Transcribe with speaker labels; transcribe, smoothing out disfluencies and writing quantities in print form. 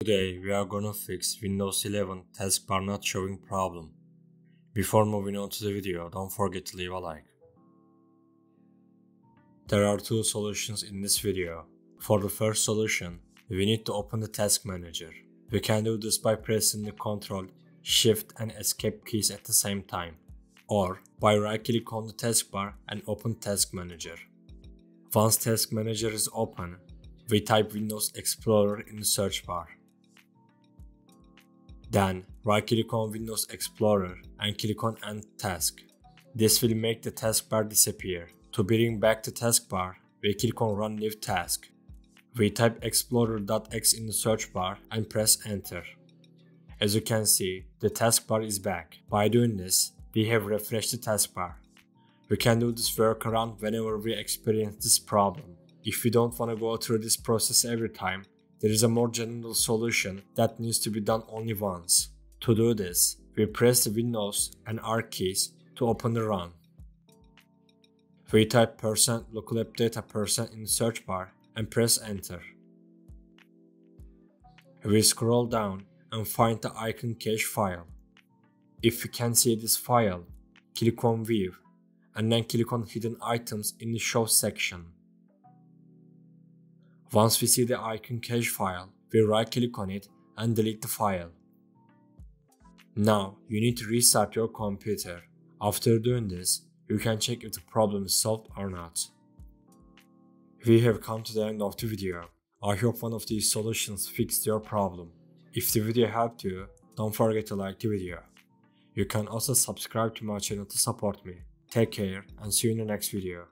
Speaker 1: Today we are gonna fix Windows 11 taskbar not showing problem. Before moving on to the video, don't forget to leave a like. There are two solutions in this video. For the first solution, we need to open the task manager. We can do this by pressing the Ctrl, Shift and Escape keys at the same time, or by right-click on the taskbar and open Task Manager. Once Task Manager is open, we type Windows Explorer in the search bar. Then right-click on Windows Explorer and click on End Task. This will make the taskbar disappear. To bring back the taskbar, we click on Run New Task. We type explorer.x in the search bar and press Enter. As you can see, the taskbar is back. By doing this, we have refreshed the taskbar. We can do this workaround whenever we experience this problem. If we don't want to go through this process every time, there is a more general solution that needs to be done only once. To do this, we press the Windows and R keys to open the run. We type %local app data % in the search bar and press Enter. We scroll down and find the icon cache file. If you can see this file, click on View and then click on Hidden Items in the Show section. Once we see the icon cache file, we right-click on it and delete the file. Now you need to restart your computer. After doing this, you can check if the problem is solved or not. We have come to the end of the video. I hope one of these solutions fixed your problem. If the video helped you, don't forget to like the video. You can also subscribe to my channel to support me. Take care and see you in the next video.